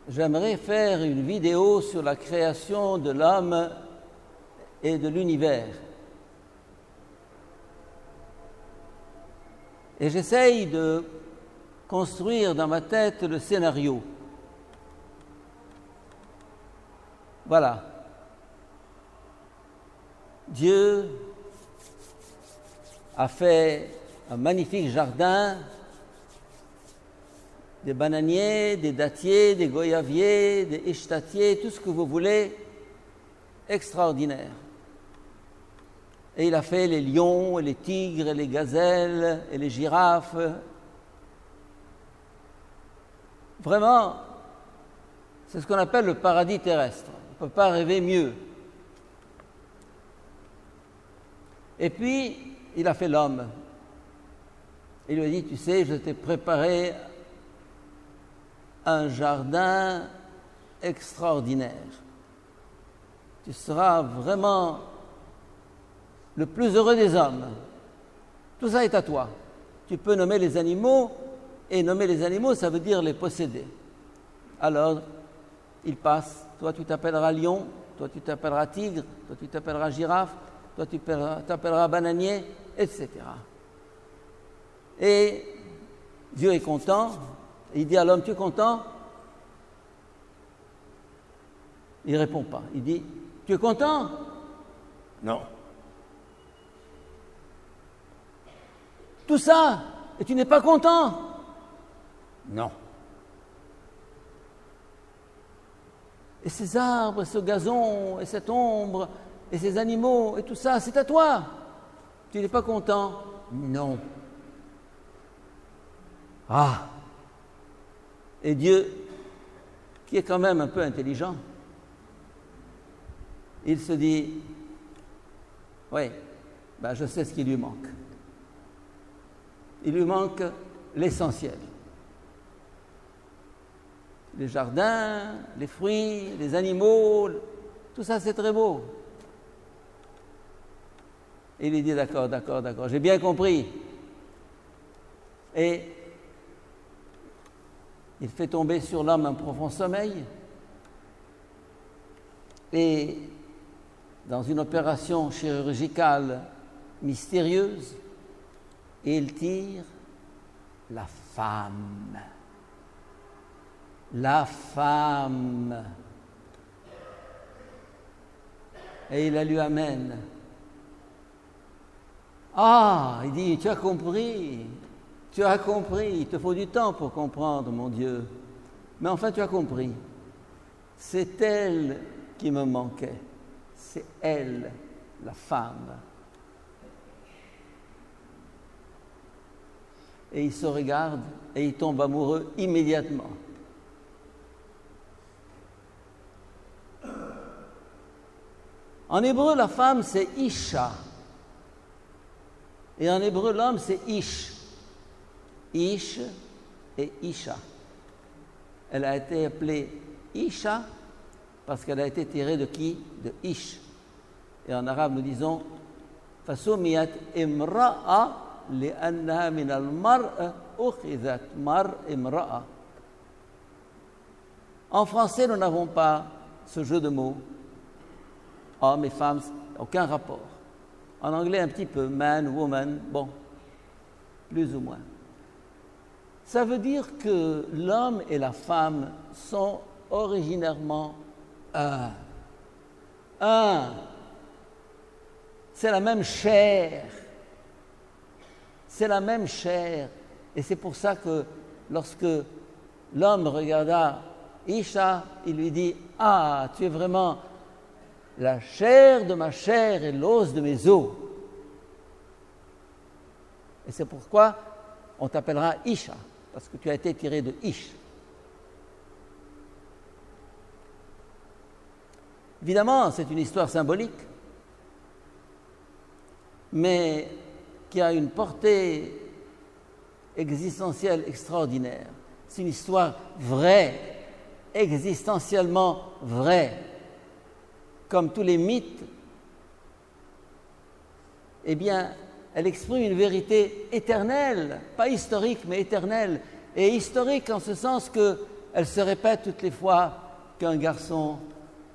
j'aimerais faire une vidéo sur la création de l'homme et de l'univers. Et j'essaye de construire dans ma tête le scénario. Voilà. Dieu a fait un magnifique jardin, des bananiers, des dattiers, des goyaviers, des échetatiers, tout ce que vous voulez, extraordinaire. Et il a fait les lions, et les tigres, et les gazelles, et les girafes. Vraiment, c'est ce qu'on appelle le paradis terrestre. On ne peut pas rêver mieux. Et puis, il a fait l'homme. Il lui a dit, tu sais, je t'ai préparé un jardin extraordinaire. Tu seras vraiment le plus heureux des hommes. Tout ça est à toi. Tu peux nommer les animaux, et nommer les animaux, ça veut dire les posséder. Alors, il passe. Toi, tu t'appelleras lion, toi, tu t'appelleras tigre, toi, tu t'appelleras girafe, toi, tu t'appelleras bananier, etc. Et Dieu est content. Il dit à l'homme, tu es content? Il ne répond pas. Il dit, tu es content? Non. Tout ça, et tu n'es pas content? Non. Et ces arbres, ce gazon, et cette ombre, et ces animaux, et tout ça, c'est à toi. Tu n'es pas content? Non. Ah! Et Dieu, qui est quand même un peu intelligent, il se dit, oui, ben je sais ce qui lui manque. Il lui manque l'essentiel. Les jardins, les fruits, les animaux, tout ça c'est très beau. Et il dit d'accord, j'ai bien compris. Et il fait tomber sur l'homme un profond sommeil. Et dans une opération chirurgicale mystérieuse, il tire la femme. La femme. Et il la lui amène. Ah, il dit, tu as compris, il te faut du temps pour comprendre, mon Dieu. Mais enfin, tu as compris. C'est elle qui me manquait. C'est elle, la femme. Et il se regarde et il tombe amoureux immédiatement. En hébreu, la femme, c'est Isha. Et en hébreu, l'homme, c'est Ish. Ish et Isha. Elle a été appelée Isha parce qu'elle a été tirée de qui? De Ish. Et en arabe, nous disons Fasumiyat imra'a li'annaha min al-mar'a ukhizat mar imra'a. En français, nous n'avons pas ce jeu de mots. Hommes et femmes, aucun rapport. En anglais, un petit peu, man, woman, bon, plus ou moins. Ça veut dire que l'homme et la femme sont originairement un. Un. C'est la même chair. C'est la même chair. Et c'est pour ça que lorsque l'homme regarda Isha, il lui dit, ah, tu es vraiment la chair de ma chair et l'os de mes os. Et c'est pourquoi on t'appellera Isha, parce que tu as été tiré de Ish. Évidemment, c'est une histoire symbolique, mais qui a une portée existentielle extraordinaire. C'est une histoire vraie, existentiellement vraie. Comme tous les mythes, eh bien, elle exprime une vérité éternelle, pas historique, mais éternelle. Et historique en ce sens que elle se répète toutes les fois qu'un garçon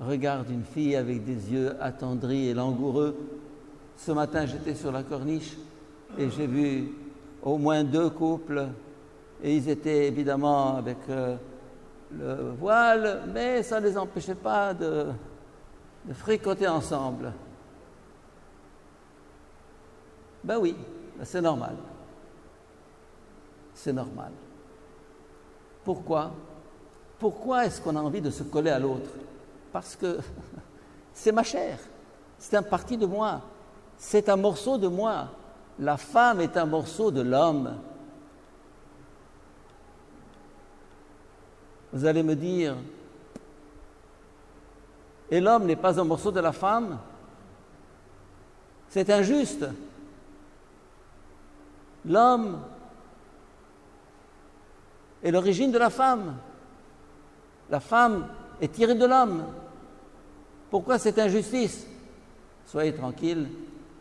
regarde une fille avec des yeux attendris et langoureux. Ce matin, j'étais sur la corniche et j'ai vu au moins 2 couples et ils étaient évidemment avec le voile, mais ça ne les empêchait pas de fricoter ensemble. Ben oui, c'est normal. C'est normal. Pourquoi? Pourquoi est-ce qu'on a envie de se coller à l'autre? Parce que c'est ma chair, c'est un parti de moi, c'est un morceau de moi. La femme est un morceau de l'homme. Vous allez me dire, et l'homme n'est pas un morceau de la femme? C'est injuste. L'homme est l'origine de la femme. La femme est tirée de l'homme. Pourquoi cette injustice? Soyez tranquille,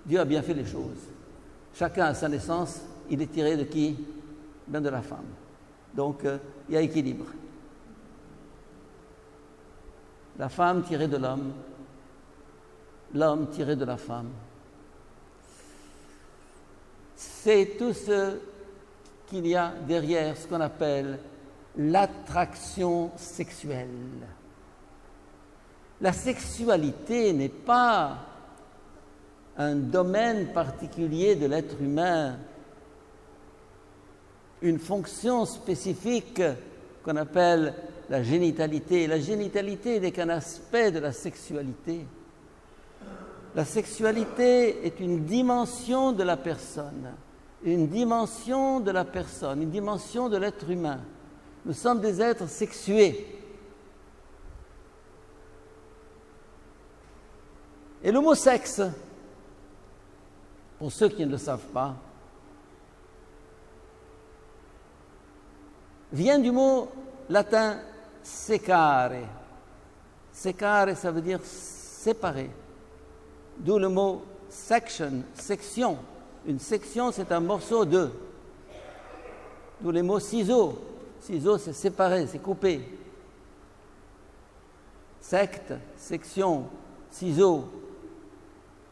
Dieu a bien fait les choses. Chacun à sa naissance, il est tiré de qui? Ben de la femme. Donc, il y a équilibre. La femme tirée de l'homme, l'homme tiré de la femme. C'est tout ce qu'il y a derrière ce qu'on appelle l'attraction sexuelle. La sexualité n'est pas un domaine particulier de l'être humain, une fonction spécifique qu'on appelle la génitalité. La génitalité n'est qu'un aspect de la sexualité. La sexualité est une dimension de la personne, une dimension de la personne, une dimension de l'être humain. Nous sommes des êtres sexués. Et le mot sexe, pour ceux qui ne le savent pas, vient du mot latin secare. Secare, ça veut dire séparer. D'où le mot section, section. Une section, c'est un morceau de. D'où les mots ciseaux. Ciseaux, c'est séparer, c'est couper. Secte, section, ciseaux.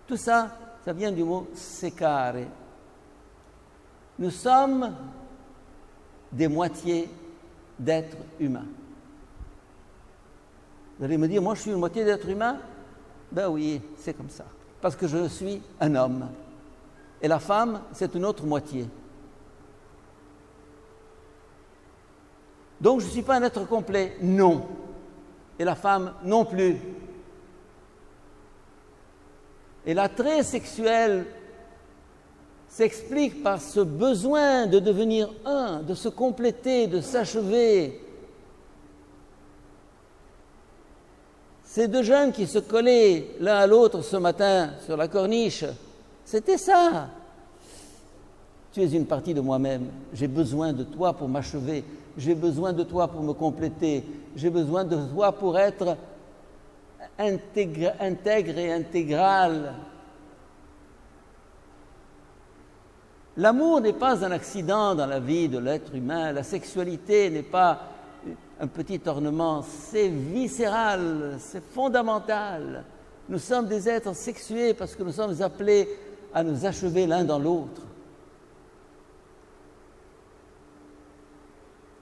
Tout ça, ça vient du mot secare. Nous sommes des moitiés d'êtres humains. Vous allez me dire, moi je suis une moitié d'être humain? Ben oui, c'est comme ça. Parce que je suis un homme. Et la femme, c'est une autre moitié. Donc je ne suis pas un être complet, non. Et la femme non plus. Et l'attrait sexuel s'explique par ce besoin de devenir un, de se compléter, de s'achever. Ces 2 jeunes qui se collaient l'un à l'autre ce matin sur la corniche, c'était ça. Tu es une partie de moi-même. J'ai besoin de toi pour m'achever. J'ai besoin de toi pour me compléter. J'ai besoin de toi pour être intègre et intégral. L'amour n'est pas un accident dans la vie de l'être humain. La sexualité n'est pas un petit ornement. C'est viscéral, c'est fondamental. Nous sommes des êtres sexués parce que nous sommes appelés à nous achever l'un dans l'autre.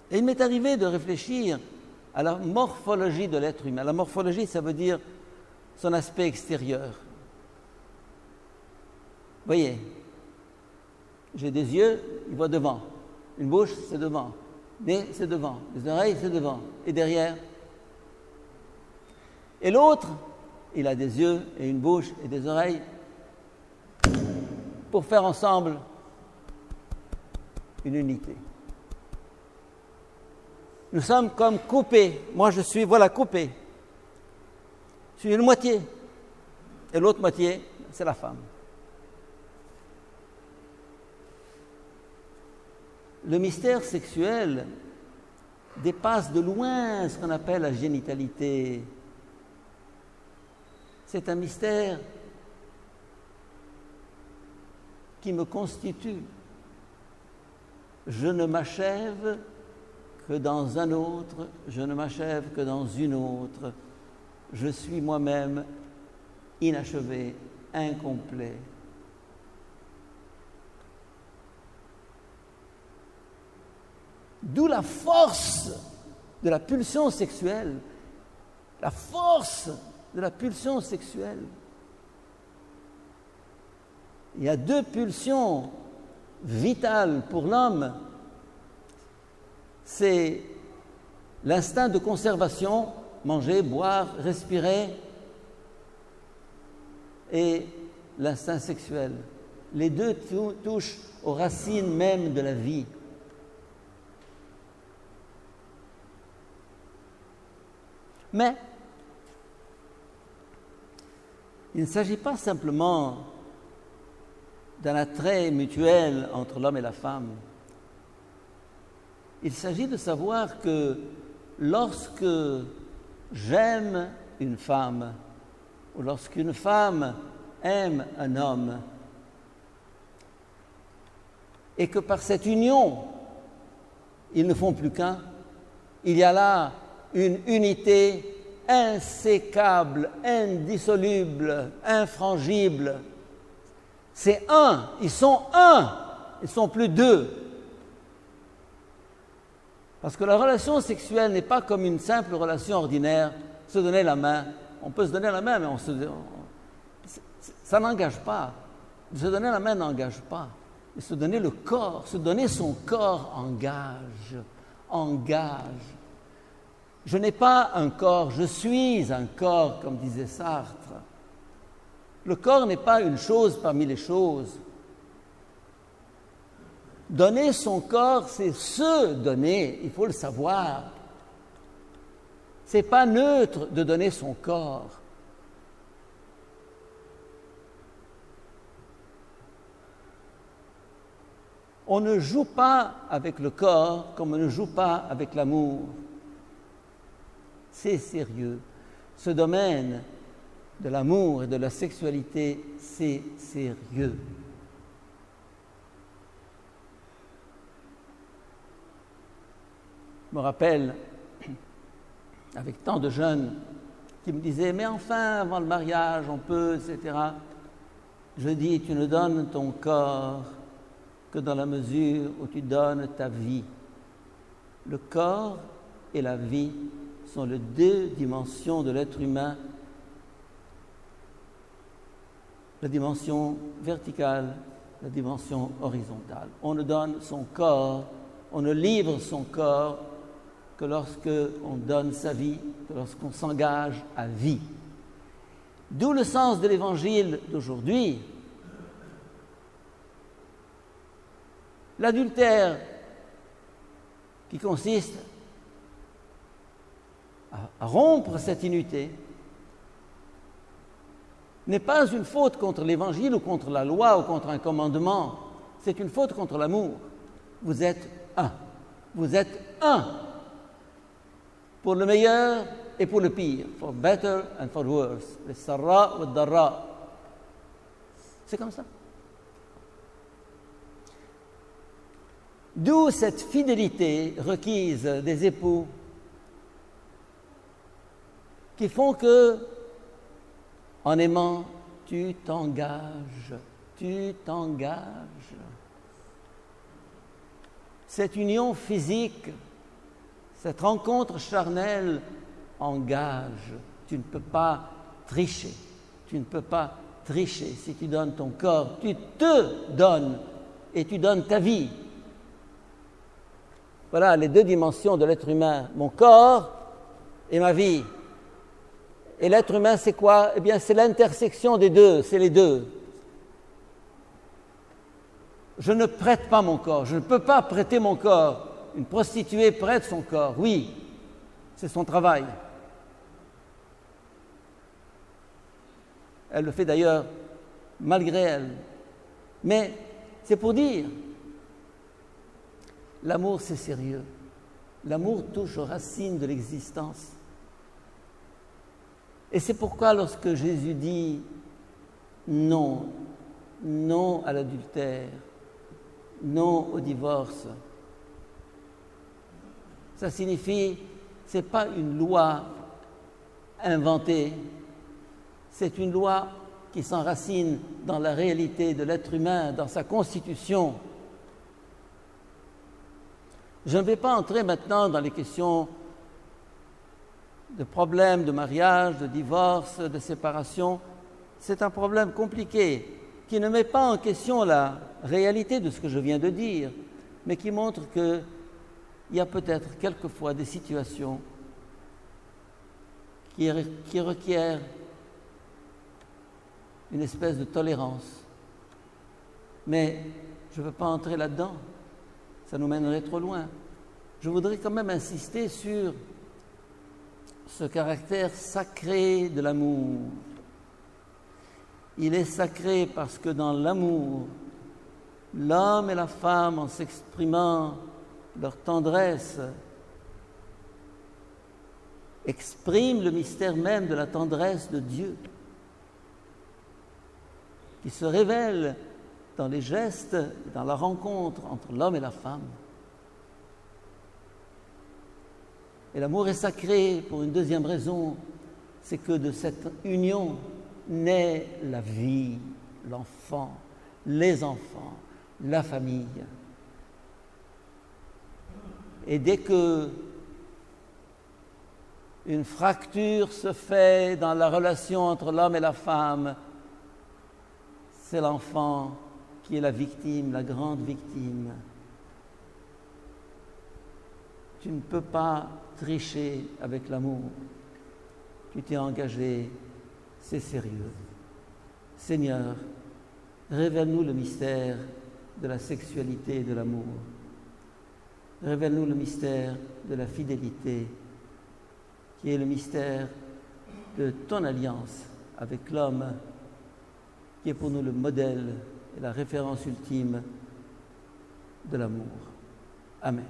Et il m'est arrivé de réfléchir à la morphologie de l'être humain. La morphologie, ça veut dire son aspect extérieur. Voyez, j'ai des yeux, ils voient devant. Une bouche, c'est devant. Nez, c'est devant. Les oreilles, c'est devant. Et derrière. Et l'autre, il a des yeux et une bouche et des oreilles pour faire ensemble une unité. Nous sommes comme coupés. Moi, je suis, voilà, coupé. Je suis une moitié. Et l'autre moitié, c'est la femme. Le mystère sexuel dépasse de loin ce qu'on appelle la génitalité. C'est un mystère qui me constitue. Je ne m'achève que dans un autre, je ne m'achève que dans une autre. Je suis moi-même inachevé, incomplet. D'où la force de la pulsion sexuelle. La force de la pulsion sexuelle. Il y a deux pulsions vitales pour l'homme. C'est l'instinct de conservation, manger, boire, respirer, et l'instinct sexuel. Les deux touchent aux racines même de la vie. Mais il ne s'agit pas simplement d'un attrait mutuel entre l'homme et la femme. Il s'agit de savoir que lorsque j'aime une femme, ou lorsqu'une femme aime un homme, et que par cette union, ils ne font plus qu'un, il y a là une unité insécable, indissoluble, infrangible. C'est un, ils sont plus deux. Parce que la relation sexuelle n'est pas comme une simple relation ordinaire, se donner la main. On peut se donner la main, mais ça n'engage pas. Se donner la main n'engage pas. Mais se donner le corps, se donner son corps engage. Je n'ai pas un corps, je suis un corps, comme disait Sartre. Le corps n'est pas une chose parmi les choses. Donner son corps, c'est se donner, il faut le savoir. Ce n'est pas neutre de donner son corps. On ne joue pas avec le corps comme on ne joue pas avec l'amour. C'est sérieux. Ce domaine de l'amour et de la sexualité, c'est sérieux. Je me rappelle, avec tant de jeunes qui me disaient « Mais enfin, avant le mariage, on peut, etc. » Je dis « Tu ne donnes ton corps que dans la mesure où tu donnes ta vie. » Le corps et la vie sont les deux dimensions de l'être humain. La dimension verticale, la dimension horizontale. On ne donne son corps, on ne livre son corps que lorsqu'on donne sa vie, que lorsqu'on s'engage à vie. D'où le sens de l'évangile d'aujourd'hui. L'adultère, qui consiste à rompre cette unité, n'est pas une faute contre l'évangile ou contre la loi ou contre un commandement. C'est une faute contre l'amour. Vous êtes un. Vous êtes un. Pour le meilleur et pour le pire. For better and for worse. Le sarra ou le darra. C'est comme ça. D'où cette fidélité requise des époux qui font que, en aimant, tu t'engages. Cette union physique, cette rencontre charnelle engage. Tu ne peux pas tricher. Si tu donnes ton corps, tu te donnes et tu donnes ta vie. Voilà les deux dimensions de l'être humain, mon corps et ma vie. Et l'être humain, c'est quoi? Eh bien, c'est l'intersection des deux, c'est les deux. Je ne prête pas mon corps, je ne peux pas prêter mon corps. Une prostituée prête son corps, oui, c'est son travail. Elle le fait d'ailleurs malgré elle. Mais c'est pour dire, l'amour c'est sérieux. L'amour touche aux racines de l'existence. Et c'est pourquoi lorsque Jésus dit non, non à l'adultère, non au divorce, Ça signifie, ce n'est pas une loi inventée, c'est une loi qui s'enracine dans la réalité de l'être humain, dans sa constitution. Je ne vais pas entrer maintenant dans les questions de problèmes de mariage, de divorce, de séparation. C'est un problème compliqué qui ne met pas en question la réalité de ce que je viens de dire, mais qui montre qu'il y a peut-être quelquefois des situations qui requièrent une espèce de tolérance. Mais je ne veux pas entrer là-dedans, ça nous mènerait trop loin. Je voudrais quand même insister sur ce caractère sacré de l'amour. Il est sacré parce que dans l'amour, l'homme et la femme, en s'exprimant leur tendresse, expriment le mystère même de la tendresse de Dieu, qui se révèle dans les gestes, dans la rencontre entre l'homme et la femme. Et l'amour est sacré pour une deuxième raison, c'est que de cette union naît la vie, l'enfant, les enfants, la famille. Et dès que une fracture se fait dans la relation entre l'homme et la femme, c'est l'enfant qui est la victime, la grande victime. Tu ne peux pas tricher avec l'amour. Tu t'es engagé, c'est sérieux. Seigneur, révèle-nous le mystère de la sexualité et de l'amour. Révèle-nous le mystère de la fidélité, qui est le mystère de ton alliance avec l'homme, qui est pour nous le modèle et la référence ultime de l'amour. Amen.